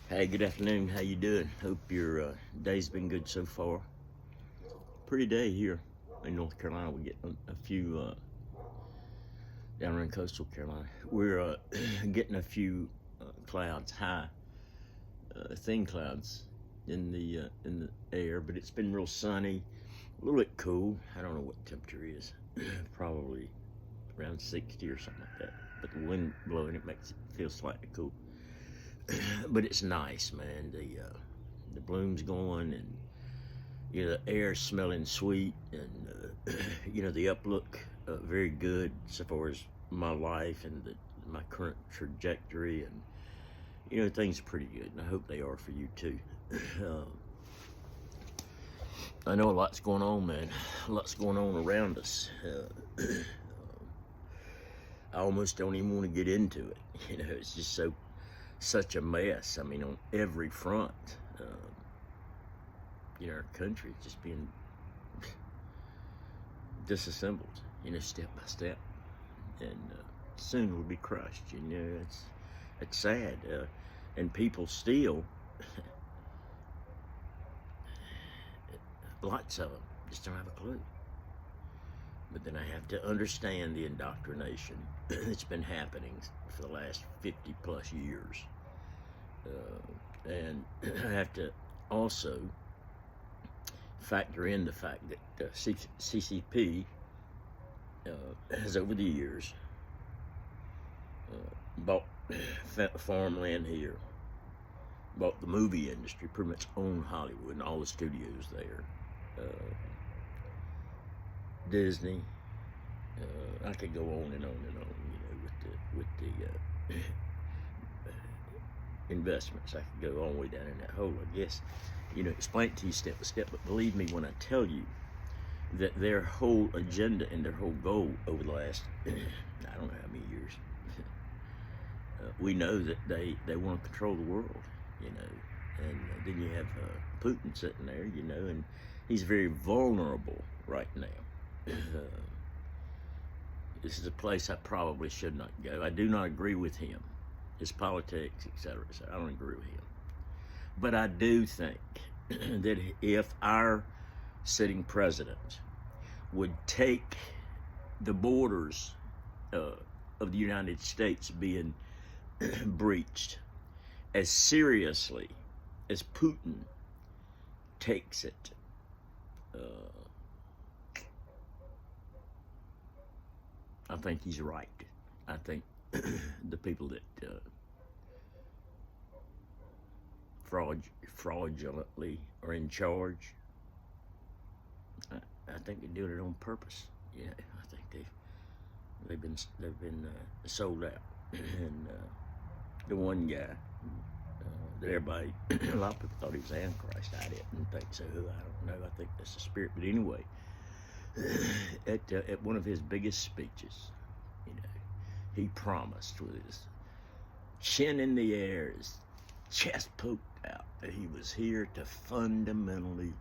Hey, good afternoon. How you doing? Hope your day's been good so far. Pretty day here in North Carolina. We get a few down in coastal Carolina. We're getting a few clouds, high, thin clouds in the air, but it's been real sunny, a little bit cool. I don't know what the temperature is. Probably around 60 or something like that. But the wind blowing it makes it feel slightly cool. But it's nice, man. The bloom's going, and the air smelling sweet, and the uplook very good so far as my life and my current trajectory, and things are pretty good, and I hope they are for you too. I know a lot's going on, man. A lot's going on around us. I almost don't even want to get into it. It's just such a mess. I mean, on every front. Our country is just being disassembled, step by step, and soon will be crushed. It's sad, and people still, lots of them, just don't have a clue. But then I have to understand the indoctrination that's been happening for the last 50 plus years, and I have to also factor in the fact that CCP has over the years bought farmland here, bought the movie industry, pretty much owned Hollywood and all the studios there, Disney. I could go on and on and on, with the investments. I could go all the way down in that hole, I guess. Explain it to you step by step, but believe me when I tell you that their whole agenda and their whole goal over the last, I don't know how many years, we know that they want to control the world, and then you have Putin sitting there, and he's very vulnerable right now. This is a place I probably should not go. I do not agree with him, his politics, etc. I don't agree with him. But I do think that if our sitting president would take the borders of the United States being breached as seriously as Putin takes it, I think he's right. I think the people that fraudulently are in charge, I think they're doing it on purpose. Yeah, I think they've been sold out. And the one guy that everybody, a lot of people thought he was Antichrist. I didn't think so. I don't know. I think that's the spirit. But anyway, at one of his biggest speeches, he promised with his chin in the air, his chest poked out, that he was here to fundamentally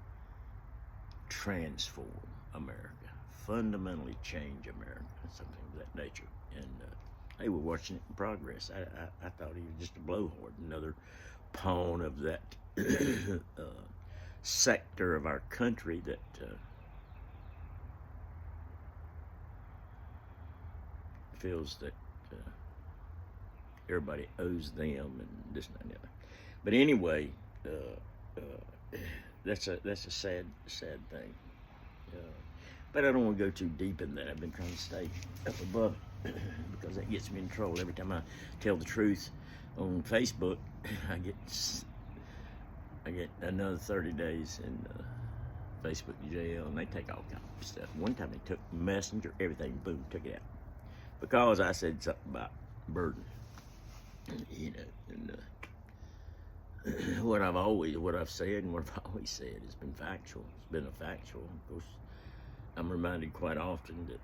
transform America, fundamentally change America, something of that nature. And they were watching it in progress. I thought he was just a blowhard, another pawn of that sector of our country that feels that everybody owes them and this and that. But anyway, that's a sad thing. But I don't want to go too deep in that. I've been trying to stay up above it because that gets me in trouble. Every time I tell the truth on Facebook, I get another 30 days in Facebook jail, and they take all kinds of stuff. One time they took Messenger, everything, boom, took it out because I said something about burden, and what I've said and what I've always said has been factual. It's been a factual. Of course, I'm reminded quite often that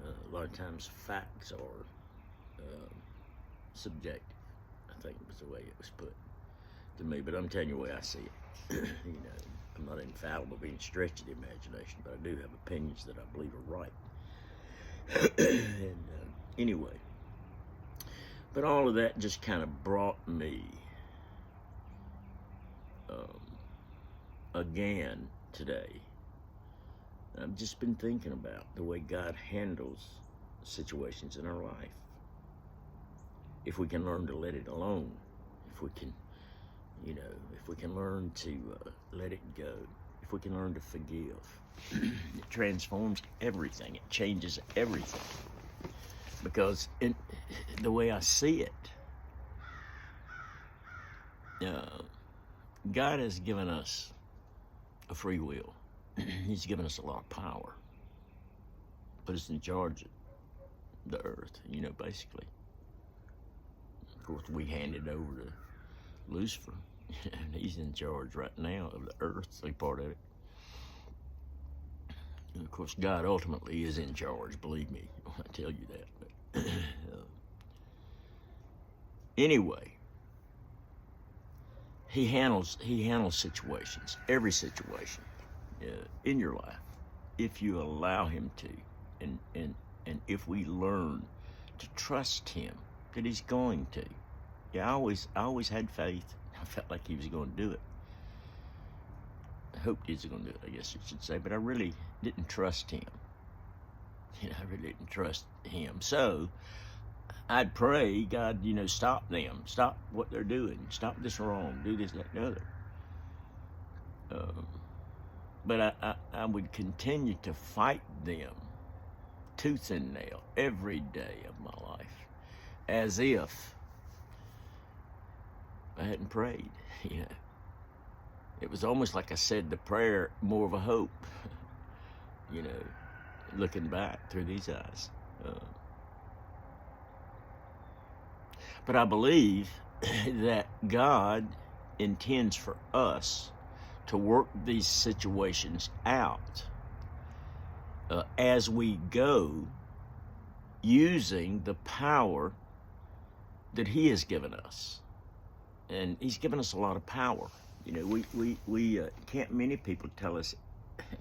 a lot of times facts are subjective. I think was the way it was put to me, but I'm telling you the way I see it. I'm not infallible, being stretched of the imagination, but I do have opinions that I believe are right. And anyway, but all of that just kind of brought me again today. I've just been thinking about the way God handles situations in our life. If we can learn to let it alone, if we can, if we can learn to let it go, if we can learn to forgive, it transforms everything. It changes everything. Because the way I see it, God has given us a free will. He's given us a lot of power. Put us in charge of the earth, basically. Of course, we hand it over to Lucifer. And he's in charge right now of the earthly part of it. And of course, God ultimately is in charge, believe me when I tell you that. But, anyway, he handles situations, every situation in your life, if you allow him to, and if we learn to trust him that he's going to. Yeah, I always had faith. I felt like he was going to do it. I hoped he was going to do it, I guess you should say, but I really didn't trust him. I really didn't trust him. So I'd pray, God, stop them. Stop what they're doing. Stop this wrong. Do this, that, and the other. But I would continue to fight them tooth and nail every day of my life, as if I hadn't prayed. It was almost like I said the prayer more of a hope, looking back through these eyes. But I believe that God intends for us to work these situations out as we go, using the power that he has given us. And he's given us a lot of power. We can't many people tell us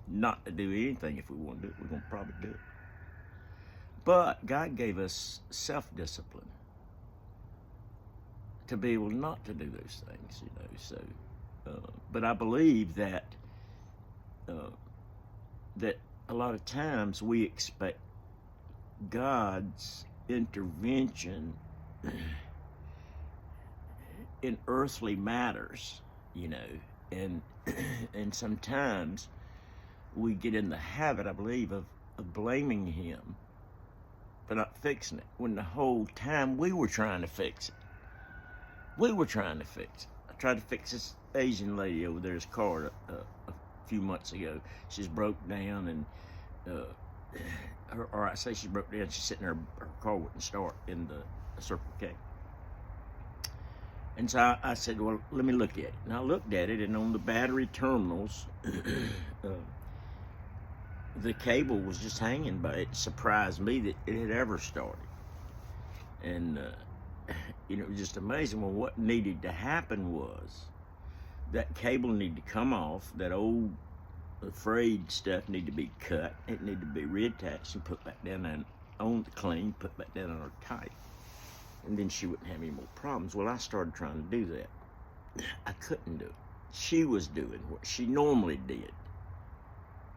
not to do anything. If we want to do it, we're going to probably do it. But God gave us self-discipline to be able not to do those things, So, but I believe that that a lot of times we expect God's intervention in earthly matters, and sometimes we get in the habit, I believe, of blaming him for not fixing it, when the whole time we were trying to fix it. I tried to fix this Asian lady over there's car a few months ago. She's broke down, and or I say she broke down. She's sitting there, her car wouldn't start in the Circle K. And so I said, well, let me look at it. And I looked at it, and on the battery terminals, the cable was just hanging, but it surprised me that it had ever started. And it was just amazing. Well, what needed to happen was that cable needed to come off. That old frayed stuff needed to be cut. It needed to be reattached and put back down and on clean, put back down on her tight. And then she wouldn't have any more problems. Well, I started trying to do that. I couldn't do it. She was doing what she normally did,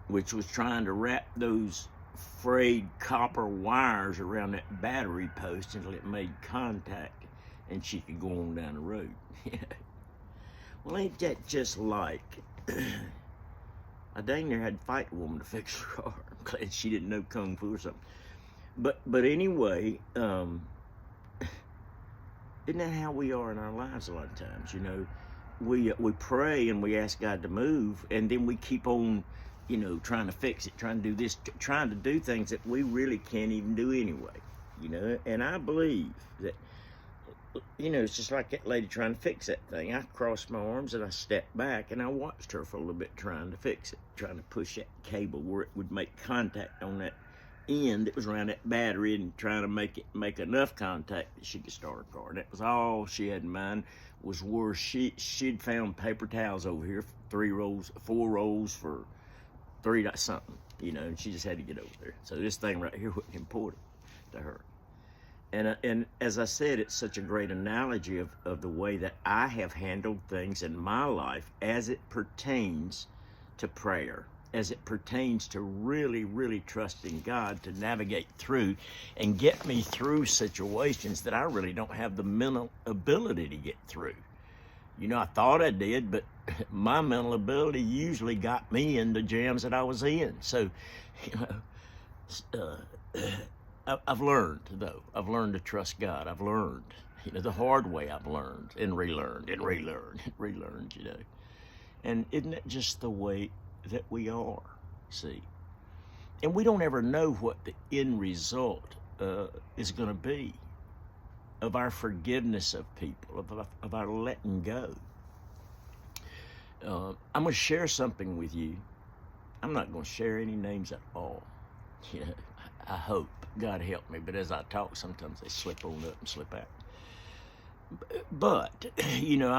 which was trying to wrap those frayed copper wires around that battery post until it made contact and she could go on down the road. Well, ain't that just like I dang near had to fight a woman to fix her car. I'm glad she didn't know Kung Fu or something. But anyway, isn't that how we are in our lives a lot of times? We pray and we ask God to move, and then we keep on, trying to fix it, trying to do this, trying to do things that we really can't even do anyway. And I believe that, it's just like that lady trying to fix that thing. I crossed my arms and I stepped back and I watched her for a little bit trying to fix it, trying to push that cable where it would make contact on that end that was around that battery, and trying to make enough contact that she could start her car. And that was all she had in mind, was where she'd found paper towels over here, 4 rolls for $3 something, and she just had to get over there. So this thing right here wasn't important to her. And as I said, it's such a great analogy of the way that I have handled things in my life as it pertains to prayer, as it pertains to really, really trusting God to navigate through and get me through situations that I really don't have the mental ability to get through. You know, I thought I did, but my mental ability usually got me in the jams that I was in. So, you know, I've learned, though. I've learned to trust God. I've learned, you know, the hard way. I've learned and relearned and relearned and relearned, you know. And isn't it just the way that we are, see? And we don't ever know what the end result is going to be of our forgiveness of people, of our letting go. I'm going to share something with you. I'm not going to share any names at all. You know, I hope. God help me. But as I talk, sometimes they slip on up and slip out. But, you know,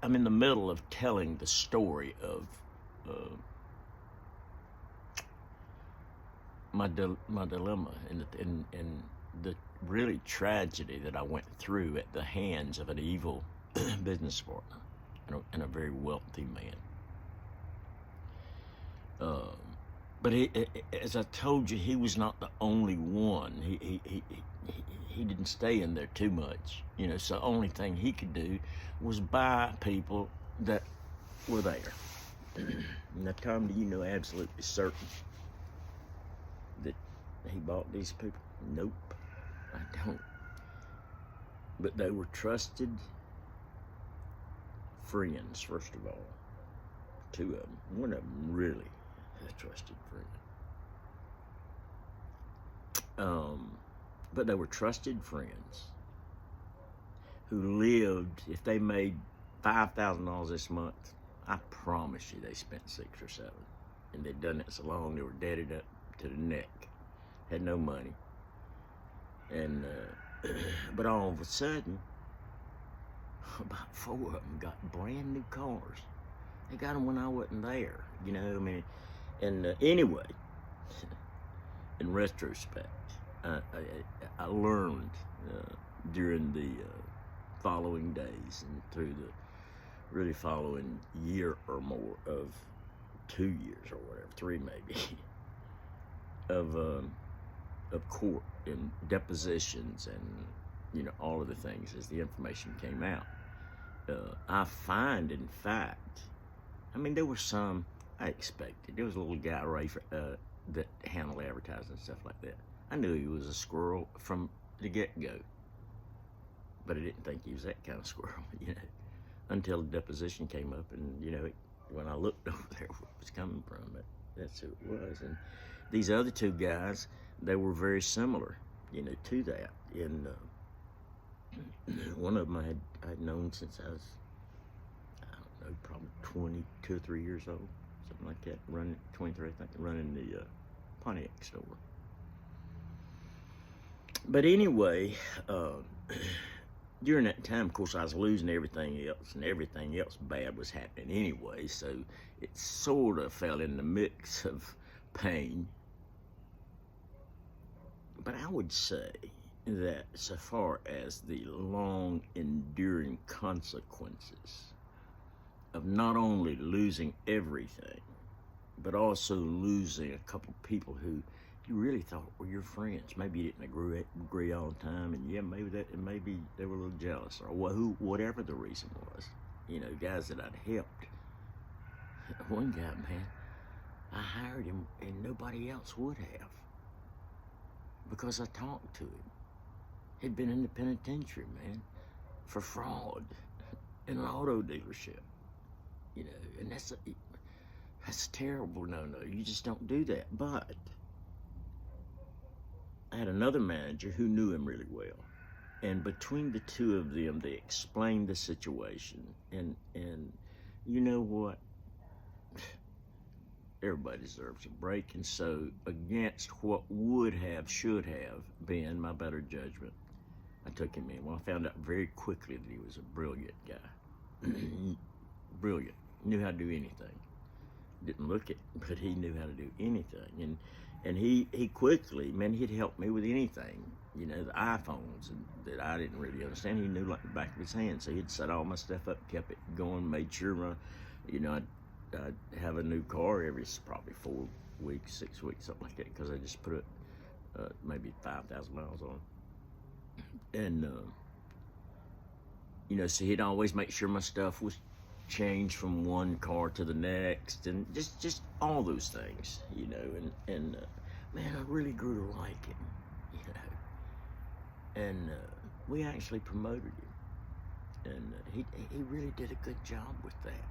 I'm in the middle of telling the story of my dilemma and the really tragedy that I went through at the hands of an evil business partner and a very wealthy man. But as I told you, he was not the only one. He didn't stay in there too much, you know. So the only thing he could do was buy people that were there. Now, Tom, do you know absolutely certain that he bought these people? Nope, I don't. But they were trusted friends, first of all. Two of them. One of them really a trusted friend. But they were trusted friends who lived, if they made $5,000 this month, I promise you they spent 6 or 7. And they'd done it so long they were deaded up to the neck. Had no money. And but all of a sudden, about 4 of them got brand new cars. They got them when I wasn't there, you know. I mean, and anyway, in retrospect, I learned during the following days and through the really following year or more of 2 years or whatever, 3 maybe, of court and depositions and, you know, all of the things as the information came out. I find, in fact, I mean, there were some I expected. There was a little guy, Ray, that handled advertising and stuff like that. I knew he was a squirrel from the get-go, but I didn't think he was that kind of squirrel, you know, until the deposition came up, and, you know, when I looked over there where it was coming from, but that's who it was. And these other 2 guys, they were very similar, you know, to that. And one of them I'd known since I was, I don't know, probably 22 or 3 years old, something like that. Running 23, I think, running the Pontiac store. But anyway, during that time, of course, I was losing everything else, and everything else bad was happening anyway. So it sort of fell in the mix of pain. But I would say that so far as the long enduring consequences of not only losing everything, but also losing a couple people who you really thought were your friends. Maybe you didn't agree all the time, and yeah, maybe they were a little jealous, or whatever the reason was. You know, guys that I'd helped. One guy, man, I hired him, and nobody else would have, because I talked to him. He'd been in the penitentiary, man, for fraud in an auto dealership. You know, and that's a terrible no-no. You just don't do that. But I had another manager who knew him really well. And between the 2 of them, they explained the situation. And you know what? Everybody deserves a break. And so against what should have been my better judgment, I took him in. Well, I found out very quickly that he was a brilliant guy. Brilliant. Knew how to do anything. Didn't look it, but he knew how to do anything. And he quickly, man, he'd help me with anything. you know, the iPhones that I didn't really understand. He knew like the back of his hand, so he'd set all my stuff up, kept it going, made sure my, you know, I'd have a new car every probably 4 weeks, 6 weeks, something like that, because I just put maybe 5,000 miles on. And you know, so he'd always make sure my stuff was changed from one car to the next, and just all those things, you know. And man, I really grew to like him, you know. And we actually promoted him, and he really did a good job with that.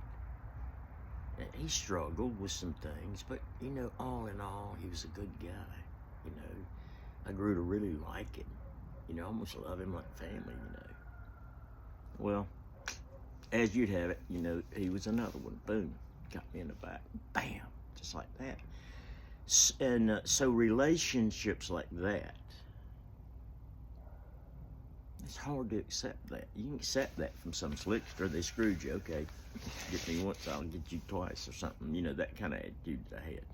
He struggled with some things, but you know, all in all, he was a good guy. You know, I grew to really like him. You know, almost love him like family. You know. Well, as you'd have it, you know, he was another one. Boom, got me in the back. Bam, just like that. And so relationships like that, it's hard to accept that. You can accept that from some slickster. They screwed you. Okay, get me once, I'll get you twice or something. You know, that kind of attitude that I had.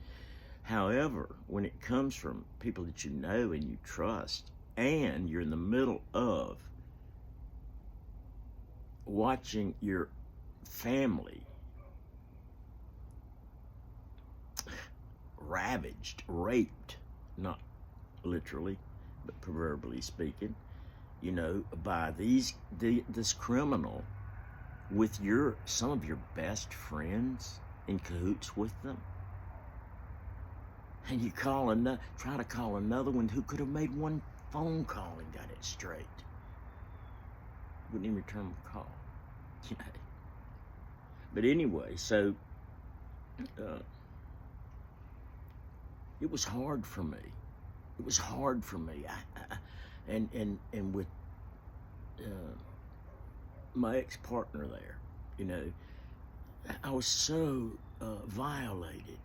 However, when it comes from people that you know and you trust, and you're in the middle of watching your family ravaged, raped, not literally, but proverbially speaking, you know, by this criminal with some of your best friends in cahoots with them, and you try to call another one who could have made one phone call and got it straight. Wouldn't even return the call. You know. But anyway, so it was hard for me. It was hard for me. And with my ex-partner there, you know, I was so violated,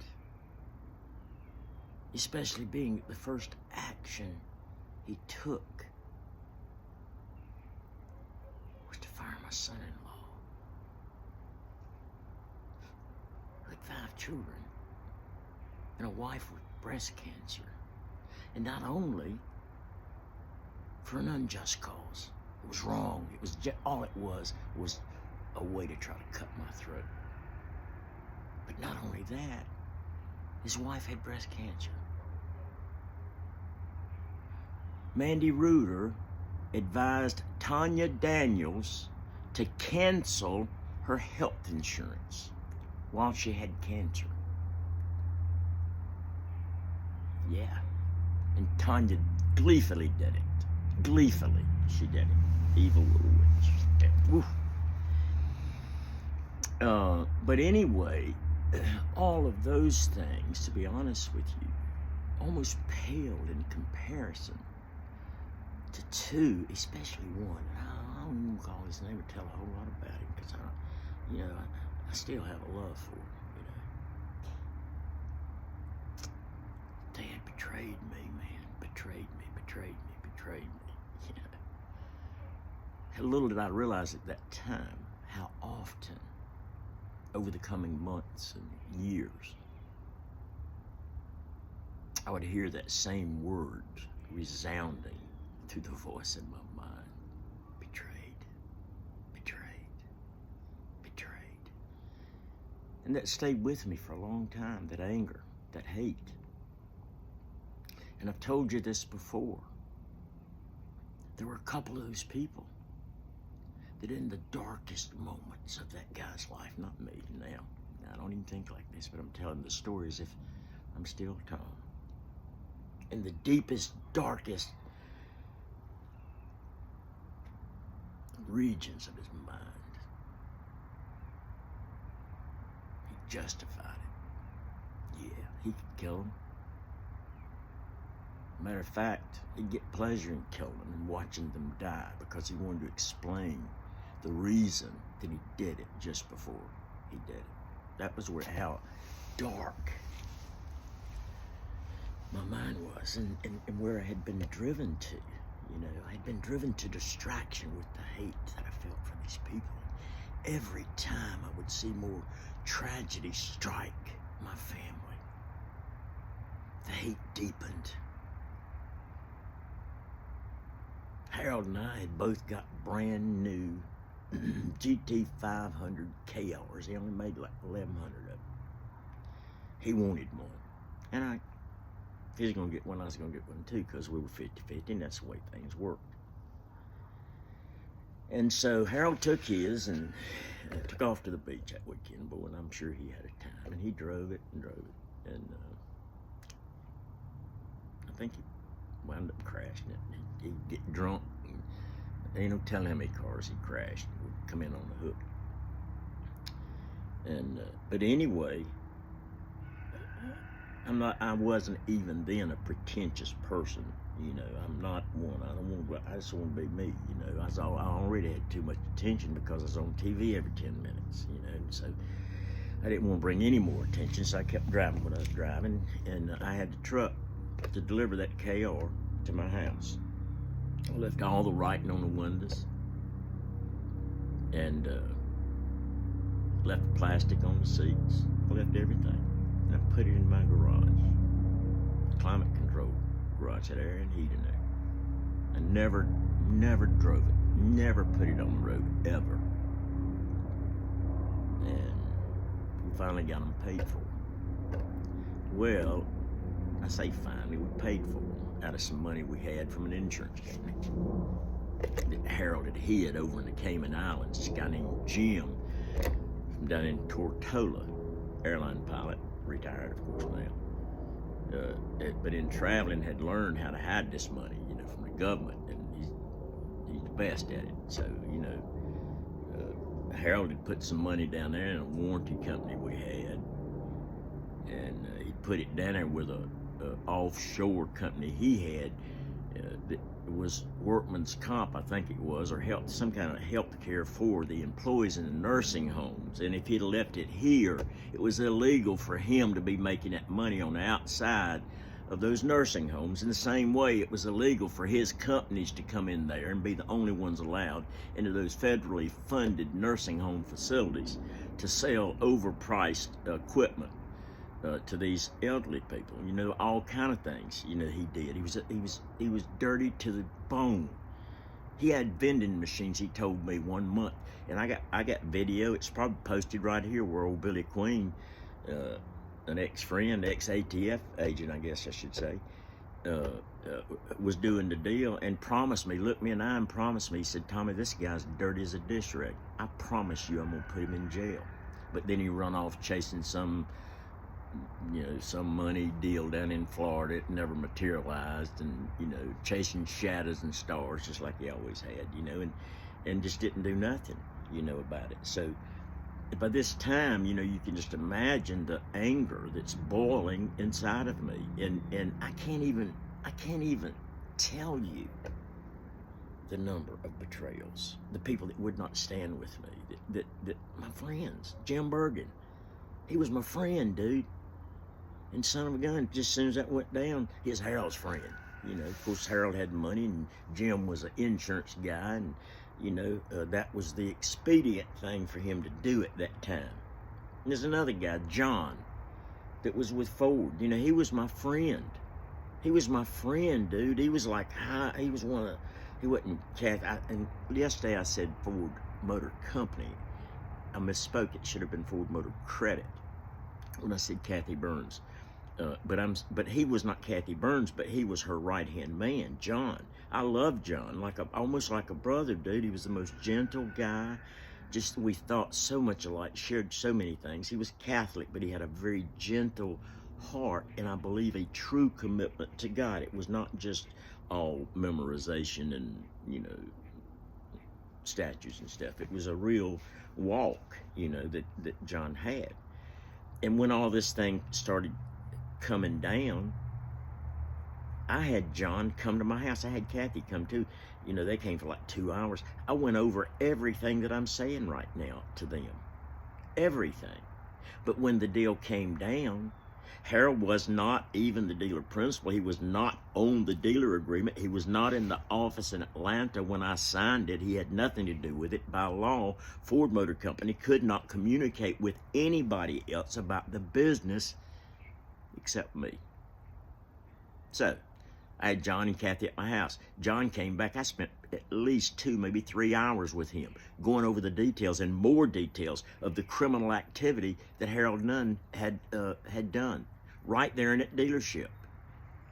especially being the first action he took was to fire my son-in-law. Like 5 children and a wife with breast cancer. And not only for an unjust cause. It was wrong. It was all it was a way to try to cut my throat. But not only that, his wife had breast cancer. Mandy Reuter advised Tanya Daniels to cancel her health insurance while she had cancer. Yeah. And Tanya gleefully did it. Gleefully, she did it. Evil little witch. Yeah. But anyway, all of those things, to be honest with you, almost paled in comparison to 2, especially one. I don't even call his name or tell a whole lot about him because I still have a love for him. They had betrayed me, man. Betrayed me. You know. Little did I realize at that time how often, over the coming months and years, I would hear that same word resounding through the voice in my mind. Betrayed. And that stayed with me for a long time, that anger, that hate. And I've told you this before. There were a couple of those people that in the darkest moments of that guy's life, not me now, I don't even think like this, but I'm telling the story as if I'm still Tom. In the deepest, darkest regions of his mind, he justified it. Yeah, he could kill him. Matter of fact, he'd get pleasure in killing them and watching them die because he wanted to explain the reason that he did it just before he did it. That was how dark my mind was and where I had been driven to. You know, I had been driven to distraction with the hate that I felt for these people. Every time I would see more tragedy strike my family, the hate deepened. Harold and I had both got brand new GT 500 KRs. He only made like 1,100 of them. He wanted one. And if he was going to get one, I was going to get one too, because we were 50-50, and that's the way things worked. And so Harold took his and took off to the beach that weekend, boy, and I'm sure he had a time. And he drove it and drove it. And I think he wound up crashing it. He'd get drunk. And there ain't no telling how many cars he crashed. He would come in on the hook. And but anyway, I wasn't even then a pretentious person, you know. I'm not one. I just want to be me, you know. I already had too much attention because I was on TV every 10 minutes, you know. And so I didn't want to bring any more attention, so I kept driving what I was driving. And I had the truck to deliver that KR to my house. I left all the writing on the windows and left the plastic on the seats. I left everything. And I put it in my garage. Climate control garage, had air and heat in there. I never drove it. Never put it on the road, ever. And we finally got them paid for. Well, I say finally, we paid for them out of some money we had from an insurance company that Harold had hid over in the Cayman Islands. This guy named Jim from down in Tortola, airline pilot, retired of course now, but in traveling had learned how to hide this money, you know, from the government, and he's the best at it. So, you know, Harold had put some money down there in a warranty company we had, and he put it down there with a offshore company he had that was workman's comp, I think it was, or some kind of health care for the employees in the nursing homes. And if he'd left it here, it was illegal for him to be making that money on the outside of those nursing homes. In the same way, it was illegal for his companies to come in there and be the only ones allowed into those federally funded nursing home facilities to sell overpriced equipment to these elderly people, you know, all kind of things. You know, he did. He was dirty to the bone. He had vending machines. He told me 1 month, and I got video. It's probably posted right here where old Billy Queen, an ex-friend, ex-ATF agent, I guess I should say, was doing the deal and promised me, looked me in the eye and promised me. He said, "Tommy, this guy's dirty as a dish rag. I promise you, I'm gonna put him in jail." But then he run off chasing some money deal down in Florida. It never materialized, and, you know, chasing shadows and stars just like he always had, you know, and just didn't do nothing, you know, about it. So by this time, you know, you can just imagine the anger that's boiling inside of me, and I can't even tell you the number of betrayals, the people that would not stand with me, that my friends. Jim Bergen, he was my friend, dude. And son of a gun, just as soon as that went down, he's Harold's friend. You know, of course, Harold had money, and Jim was an insurance guy, and, you know, that was the expedient thing for him to do at that time. And there's another guy, John, that was with Ford. You know, he was my friend. He was my friend, dude. He was like, he was one of, he wasn't Kathy. And yesterday I said Ford Motor Company. I misspoke. It should have been Ford Motor Credit when I said Kathy Burns. But he was not Kathy Burns, but he was her right-hand man, John. I love John, almost like a brother, dude. He was the most gentle guy. Just, we thought so much alike, shared so many things. He was Catholic, but he had a very gentle heart, and I believe a true commitment to God. It was not just all memorization and, you know, statues and stuff. It was a real walk, you know, that John had. And when all this thing started coming down, I had John come to my house. I had Kathy come too. You know, they came for like 2 hours. I went over everything that I'm saying right now to them. Everything. But when the deal came down, Harold was not even the dealer principal. He was not on the dealer agreement. He was not in the office in Atlanta when I signed it. He had nothing to do with it. By law, Ford Motor Company could not communicate with anybody else about the business except me. So I had John and Kathy at my house. John came back. I spent at least 2, maybe 3 hours with him, going over the details and more details of the criminal activity that Harold Nunn had done right there in that dealership.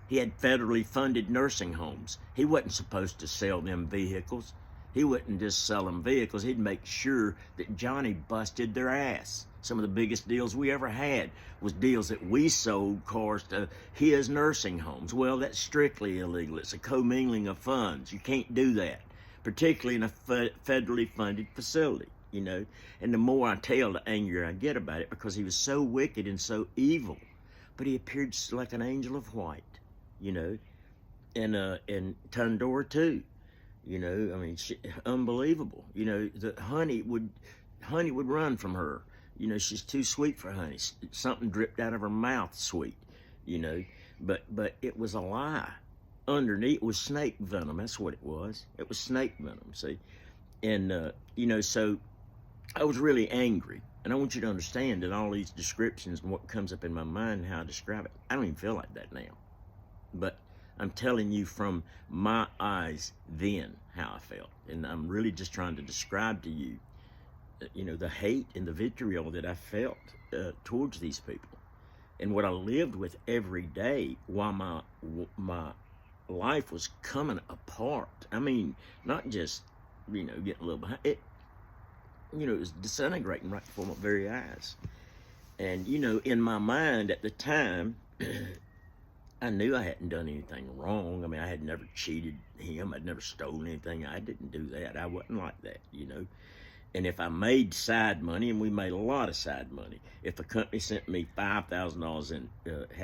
He had federally funded nursing homes. He wasn't supposed to sell them vehicles. He wouldn't just sell them vehicles. He'd make sure that Johnny busted their ass. Some of the biggest deals we ever had was deals that we sold cars to his nursing homes. Well, that's strictly illegal. It's a commingling of funds. You can't do that, particularly in a federally funded facility, you know. And the more I tell, the angrier I get about it, because he was so wicked and so evil. But he appeared like an angel of white, you know. And Tundor too, you know. I mean, unbelievable. You know, Honey would run from her. You know, she's too sweet for Honey. Something dripped out of her mouth sweet, you know. But it was a lie. Underneath was snake venom. That's what it was. It was snake venom, see. And, you know, so I was really angry. And I want you to understand that all these descriptions and what comes up in my mind and how I describe it, I don't even feel like that now. But I'm telling you from my eyes then how I felt. And I'm really just trying to describe to you, you know, the hate and the vitriol that I felt towards these people, and what I lived with every day while my life was coming apart. I mean, not just, you know, getting a little behind it. You know, it was disintegrating right before my very eyes. And you know, in my mind at the time, I knew I hadn't done anything wrong. I mean, I had never cheated him. I'd never stolen anything. I didn't do that. I wasn't like that, you know. And if I made side money, and we made a lot of side money, if a company sent me $5,000 in,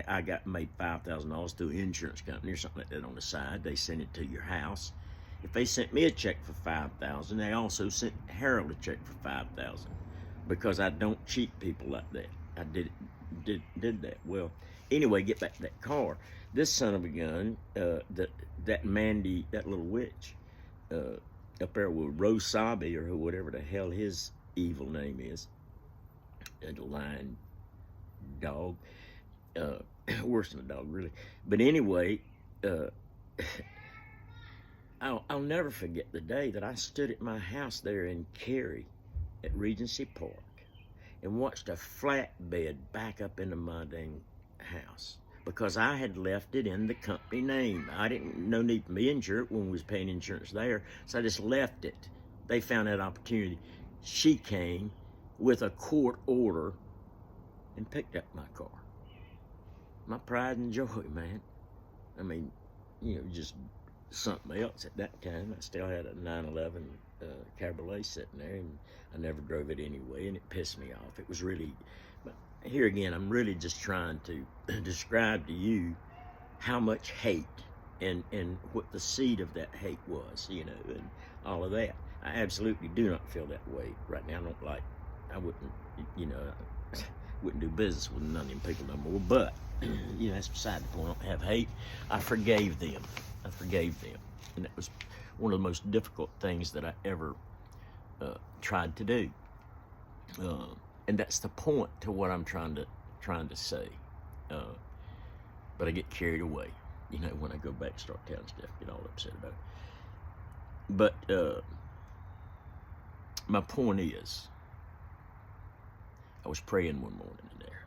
I made $5,000 through an insurance company or something like that on the side. They sent it to your house. If they sent me a check for $5,000, they also sent Harold a check for $5,000, because I don't cheat people like that. I did that. Well, anyway, get back to that car. This son of a gun, that Mandy, that little witch, up there with Rosabi, or whatever the hell his evil name is, the lion dog, worse than a dog, really. But anyway, I'll never forget the day that I stood at my house there in Cary at Regency Park and watched a flatbed back up into my dang house, because I had left it in the company name. No need for me to insure it when we was paying insurance there, so I just left it. They found that opportunity. She came with a court order and picked up my car. My pride and joy, man. I mean, you know, just something else at that time. I still had a 911 Cabriolet sitting there, and I never drove it anyway, and it pissed me off. It was really... Here again, I'm really just trying to describe to you how much hate and what the seed of that hate was, you know, and all of that. I absolutely do not feel that way right now. I wouldn't, you know, wouldn't do business with none of them people no more. But, you know, that's beside the point. I don't have hate. I forgave them. And that was one of the most difficult things that I ever tried to do. And that's the point to what I'm trying to say. But I get carried away, you know, when I go back and start telling stuff, get all upset about it. But my point is, I was praying one morning in there,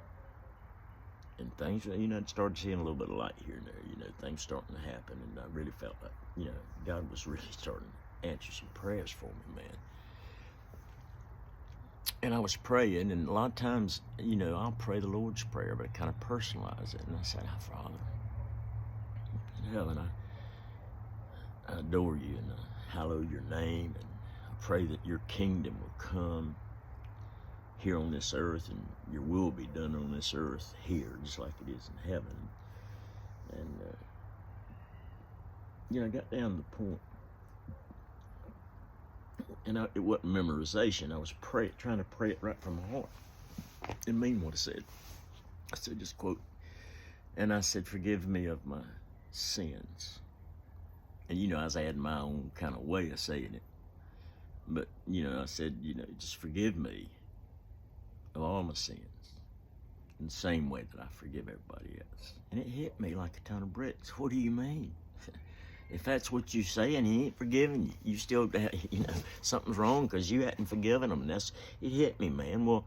and things, you know, I started seeing a little bit of light here and there, you know, things starting to happen, and I really felt like, you know, God was really starting to answer some prayers for me, man. And I was praying, and a lot of times, you know, I'll pray the Lord's Prayer, but I kind of personalize it. And I said, Our Father in heaven, I adore you, and I hallow your name, and I pray that your kingdom will come here on this earth, and your will be done on this earth here, just like it is in heaven. And, you know, I got down to the point. And it wasn't memorization. I was trying to pray it right from my heart and mean what I said. I said, just quote, and I said, forgive me of my sins. And, you know, I was adding my own kind of way of saying it. But, you know, I said, you know, just forgive me of all my sins in the same way that I forgive everybody else. And it hit me like a ton of bricks. What do you mean? If that's what you say and he ain't forgiving you, you still, something's wrong because you hadn't forgiven him. And it hit me, man. Well,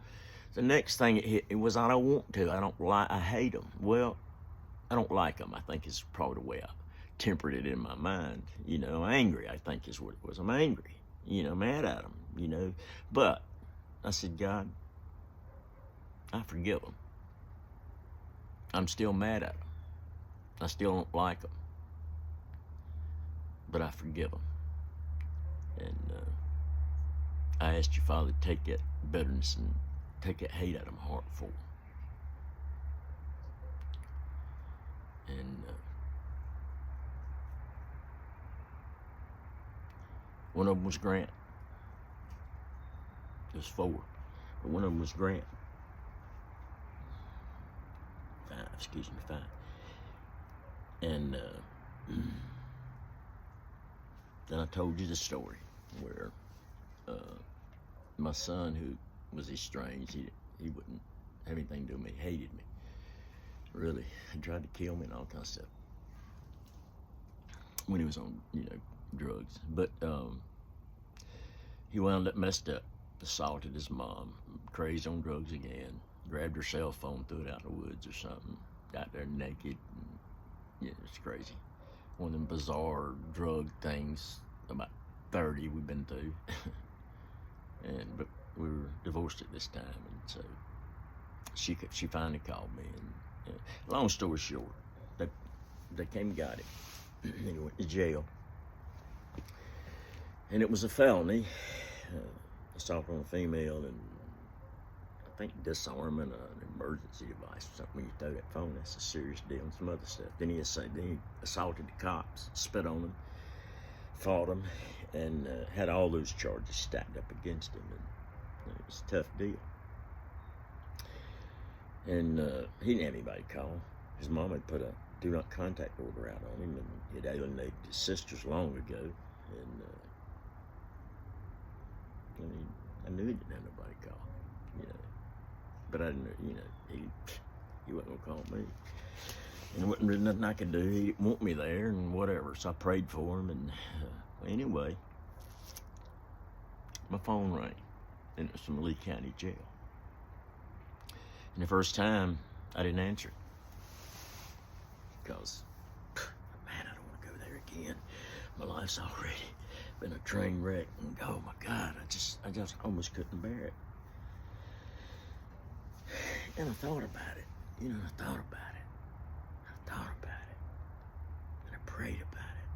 the next thing it hit me was I don't want to. I hate him. Well, I don't like him. I think is probably the way I tempered it in my mind. Angry, I think is what it was. I'm angry, mad at him, But I said, God, I forgive him. I'm still mad at him. I still don't like him. But I forgive him. And I asked you, Father, to take that bitterness and take that hate out of my heart for him. And one of them was Grant. There's 4, but one of them was Grant. 5. And then I told you the story where my son, who was estranged, he wouldn't have anything to do with me, hated me. Really, he tried to kill me and all kinds of stuff when he was on, drugs. But he wound up messed up, assaulted his mom, crazy on drugs again, grabbed her cell phone, threw it out in the woods or something, got there naked. And, it's crazy. One of them bizarre drug things, about 30 we've been through. But we were divorced at this time, and so she finally called me. And long story short, they came and got him. And he went to jail. And it was a felony, assault on a female, and I think disarmament of an emergency device or something. When you throw that phone, that's a serious deal, and some other stuff. Then he assaulted the cops, spit on them, fought them, and had all those charges stacked up against him. And it was a tough deal. And he didn't have anybody call. His mom had put a do not contact order out on him, and he had alienated his sisters long ago. And I knew he didn't have nobody call, but I didn't, he wasn't gonna call me. And there wasn't really nothing I could do. He didn't want me there and whatever, so I prayed for him. And anyway, my phone rang, and it was from Lee County Jail. And the first time, I didn't answer it. Because, man, I don't want to go there again. My life's already been a train wreck. And oh my God, I just almost couldn't bear it. And I thought about it. I thought about it. And I prayed about it.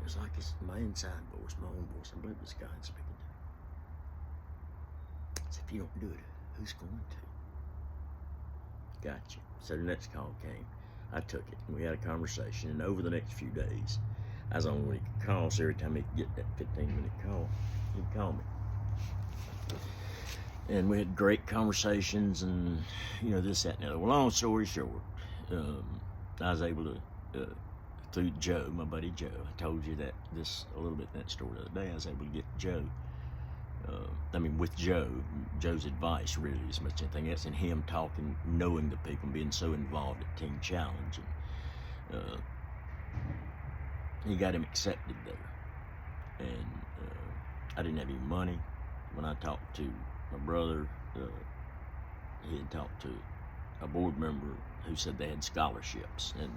It was like it's my inside voice, my own voice. I believe it's God speaking to me. It's if you don't do it, who's going to? Gotcha. So the next call came. I took it, and we had a conversation. And over the next few days, I was on when he could call, so every time he could get that 15-minute call, he'd call me. And we had great conversations, and this, that, and the other. Well, long story short, I was able to, through Joe, my buddy Joe, I told you that a little bit in that story the other day. I was able to get Joe. With Joe's advice, really, as much as anything else, and him talking, knowing the people, and being so involved at Teen Challenge, and he got him accepted there. And I didn't have any money. When I talked to my brother, he had talked to a board member who said they had scholarships, and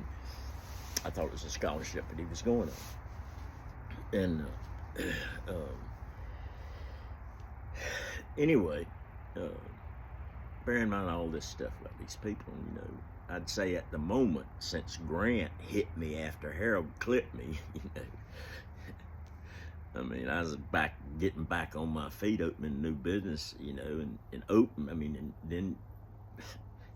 I thought it was a scholarship that he was going on. And anyway, bear in mind all this stuff about these people, I'd say at the moment, since Grant hit me after Harold clipped me, I was getting back on my feet, opening a new business, and open, and then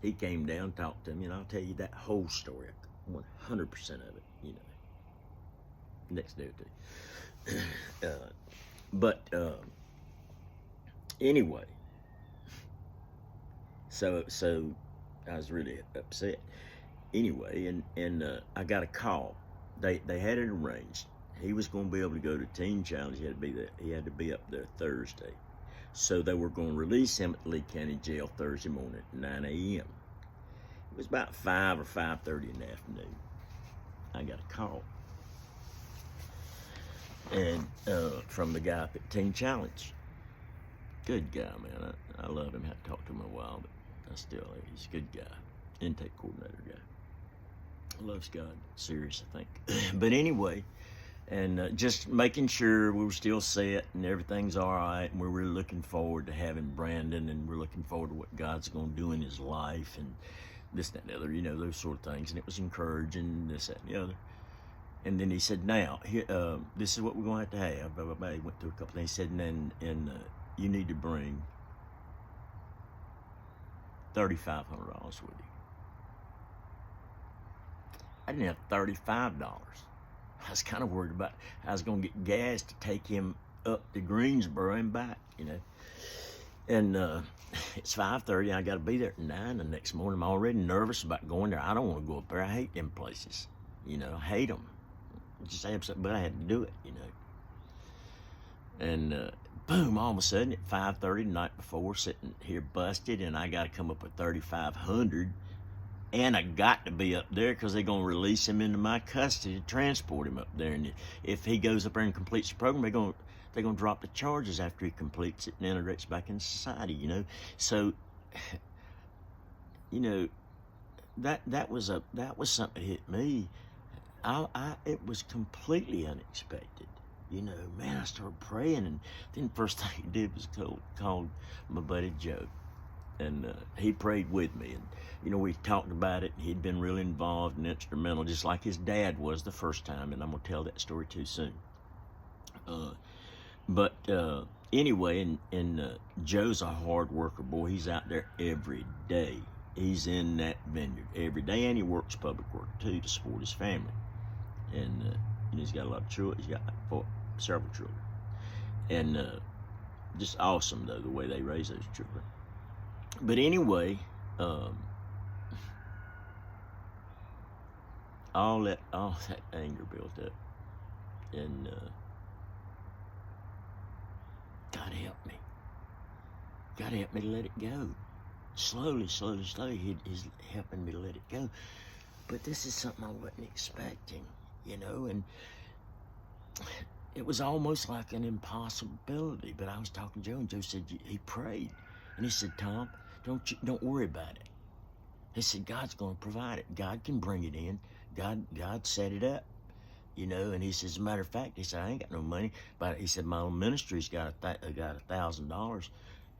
he came down, talked to me, and I'll tell you that whole story, 100% of it, next day or two. Anyway, so I was really upset. Anyway, and I got a call. They had it arranged. He was going to be able to go to Teen Challenge. He had to be up there Thursday. So they were going to release him at Lee County Jail Thursday morning at 9 a.m. It was about 5 or 5:30 in the afternoon. I got a call. And from the guy up at Teen Challenge. Good guy, man. I love him. Haven't talked to him in a while, but he's a good guy. Intake coordinator guy. Loves God. Serious, I think. But anyway, and just making sure we were still set and everything's all right. And we're really looking forward to having Brandon, and we're looking forward to what God's going to do in his life and this, that, and the other, those sort of things. And it was encouraging, this, that, and the other. And then he said, now, here, this is what we're going to have. Blah, blah, blah. He went through a couple things. He said, and you need to bring $3,500 with you. I didn't have $35. I was kind of worried about how I was going to get gas to take him up to Greensboro and back, And it's 5:30. I got to be there at 9 the next morning. I'm already nervous about going there. I don't want to go up there. I hate them places. I hate them. Just absolutely, but I had to do it, And boom, all of a sudden at 5:30 the night before, sitting here busted, and I got to come up with $3,500. And I got to be up there because they're going to release him into my custody to transport him up there. And if he goes up there and completes the program, they're going to drop the charges after he completes it and integrates back in society, So, that was something that hit me. It was completely unexpected. Man, I started praying, and then the first thing he did was called my buddy Joe. And he prayed with me, and we talked about it. He'd been really involved and instrumental, just like his dad was the first time, and I'm gonna tell that story too soon. But anyway, and Joe's a hard worker, boy. He's out there every day. He's in that vineyard every day, and he works public work too to support his family. And he's got a lot of children. He's got several children, and just awesome though the way they raise those children. But anyway, all that anger built up, and God help me. God help me to let it go. Slowly, he's helping me to let it go. But this is something I wasn't expecting, and it was almost like an impossibility. But I was talking to Joe, and Joe said he prayed, and he said, Tom, don't worry about it. He said, God's going to provide it. God can bring it in. God set it up, And he says, as a matter of fact, he said, I ain't got no money, but he said my little ministry's got $1,000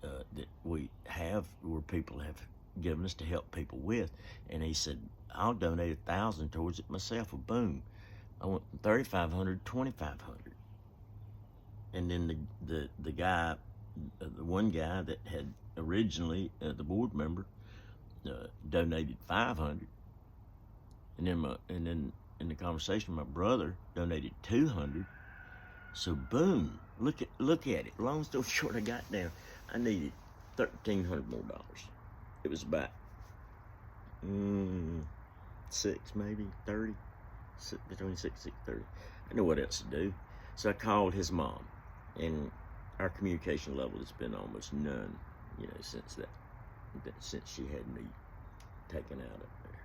that we have, where people have given us to help people with, and he said, I'll donate $1,000 towards it myself. Well, boom, I went from $3,500 to $2,500, and then the guy, the one guy that had originally, the board member, donated $500, and then in the conversation, my brother donated $200. So boom, look at it. Long story short, I got down. I needed $1,300 more. It was about 6, maybe 30, between 6:30. I know what else to do, so I called his mom, and our communication level has been almost none, since she had me taken out up there.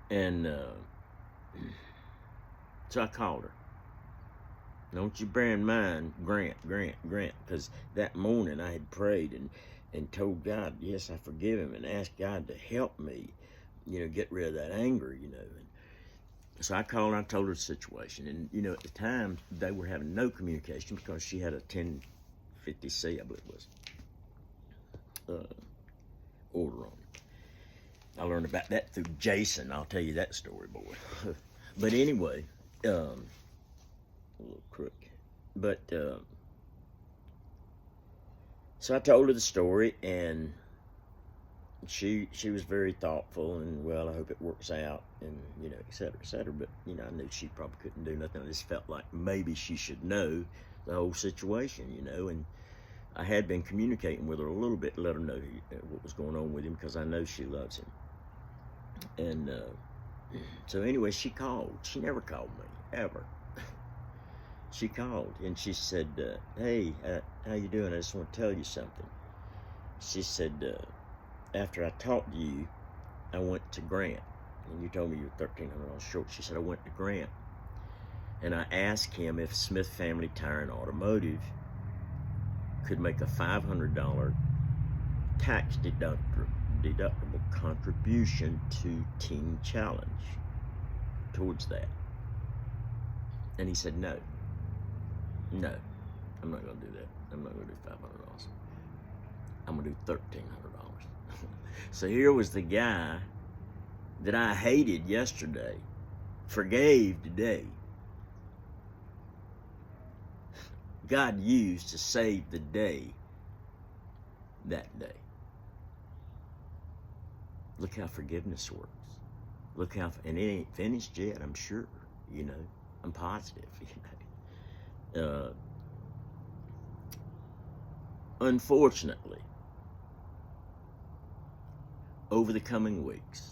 And so I called her. Don't you bear in mind, Grant, because that morning I had prayed and told God, yes, I forgive him, and asked God to help me, get rid of that anger, And so I called and I told her the situation. And, at the time, they were having no communication because she had a 1050C, I believe it was, order on it. I learned about that through Jason. I'll tell you that story, boy. But anyway, a little crook. But, so I told her the story, and she was very thoughtful, and, well, I hope it works out, and, et cetera, et cetera. But, I knew she probably couldn't do nothing. I just felt like maybe she should know the whole situation, and I had been communicating with her a little bit, let her know what was going on with him, because I know she loves him. And so anyway, she called. She never called me, ever. She called, and she said, hey, how you doing? I just want to tell you something. She said, after I talked to you, I went to Grant, And you told me you were $1,300 short. She said, I went to Grant. And I asked him if Smith Family Tire and Automotive could make a $500 tax deductible contribution to Teen Challenge towards that. And he said, no, I'm not going to do that. I'm not going to do $500. I'm going to do $1,300. So here was the guy that I hated yesterday, forgave today. God used to save the day that day. Look how forgiveness works. Look how, and it ain't finished yet, I'm sure, I'm positive, Unfortunately, over the coming weeks,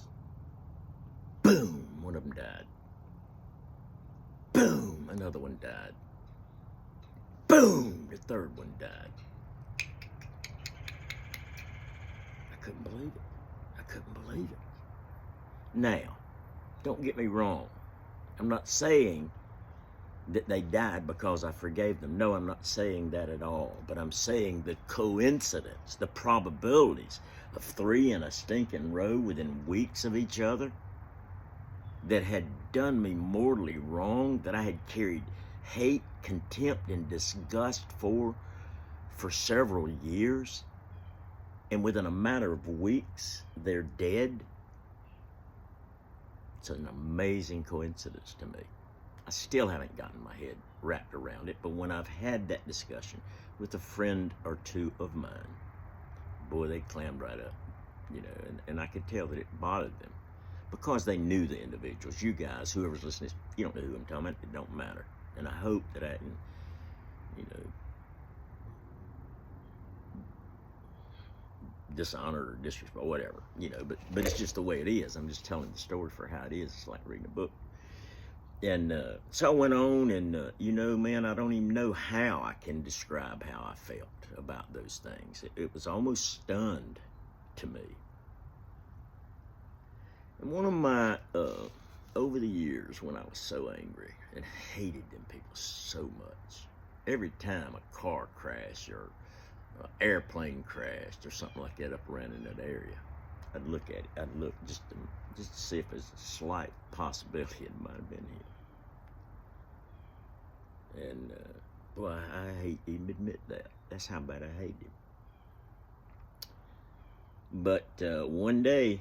boom, one of them died. Boom, another one died. Boom, the third one died. I couldn't believe it. Now, don't get me wrong. I'm not saying that they died because I forgave them. No, I'm not saying that at all. But I'm saying the coincidence, the probabilities of 3 in a stinking row within weeks of each other that had done me mortally wrong, that I had carried hate, contempt, and disgust for several years, and within a matter of weeks, they're dead. It's an amazing coincidence to me. I still haven't gotten my head wrapped around it, but when I've had that discussion with a friend or two of mine, boy, they clammed right up, and I could tell that it bothered them because they knew the individuals. You guys, whoever's listening, you don't know who I'm talking about, it don't matter. And I hope that I didn't, dishonor or disrespect, whatever, but it's just the way it is. I'm just telling the story for how it is. It's like reading a book. And so I went on, and, man, I don't even know how I can describe how I felt about those things. It was almost stunned to me. And one of my, over the years when I was so angry and hated them people so much, every time a car crashed or an airplane crashed or something like that up around in that area, I'd look at it. I'd look just to see if there's a slight possibility it might have been him. And, boy, I hate to even admit that. That's how bad I hate him. But one day,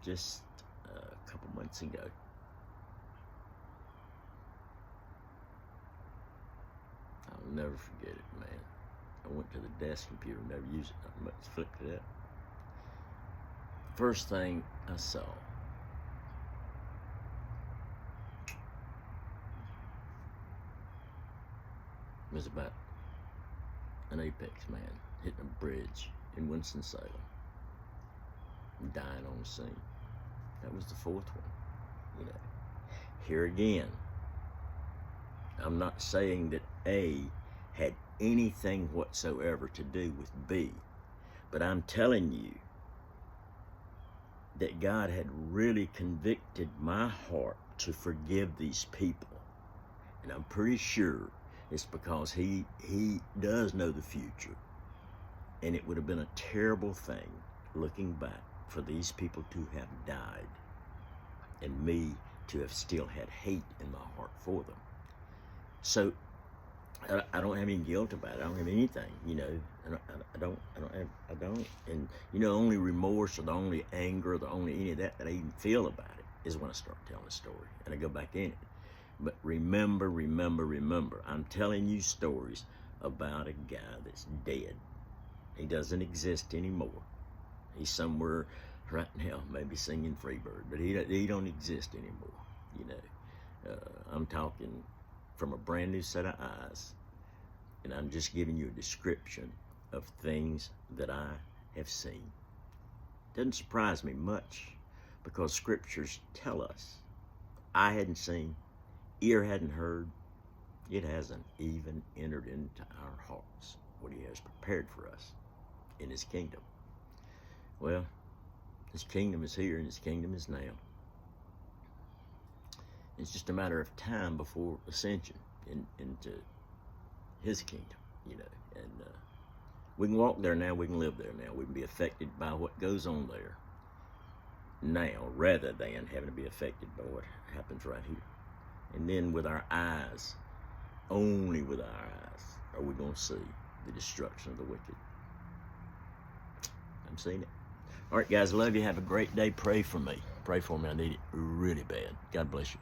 just a couple months ago, I'll never forget it, man. I went to the desk computer, never used it nothing much, flipped it up. First thing I saw was about an Apex man hitting a bridge in Winston-Salem, dying on the scene. That was the fourth one. Here again, I'm not saying that A had anything whatsoever to do with B, but I'm telling you that God had really convicted my heart to forgive these people. And I'm pretty sure it's because he does know the future. And it would have been a terrible thing, looking back, for these people to have died and me to have still had hate in my heart for them. So I don't have any guilt about it. I don't have anything, I don't. And, only remorse or the only anger or the only any of that I even feel about it is when I start telling the story and I go back in it. But remember, I'm telling you stories about a guy that's dead. He doesn't exist anymore. He's somewhere right now, maybe singing Freebird, but he don't exist anymore, I'm talking from a brand new set of eyes, and I'm just giving you a description of things that I have seen. Doesn't surprise me much, because scriptures tell us, eye hadn't seen, ear hadn't heard, it hasn't even entered into our hearts what he has prepared for us in his kingdom. Well, His kingdom is here, and his kingdom is now. It's just a matter of time before ascension into his kingdom, you know. And we can walk there now, we can live there now. We can be affected by what goes on there now, rather than having to be affected by what happens right here. And then with our eyes, only with our eyes, are we going to see the destruction of the wicked. I'm seeing it. All right, guys, love you. Have a great day. Pray for me. Pray for me. I need it really bad. God bless you.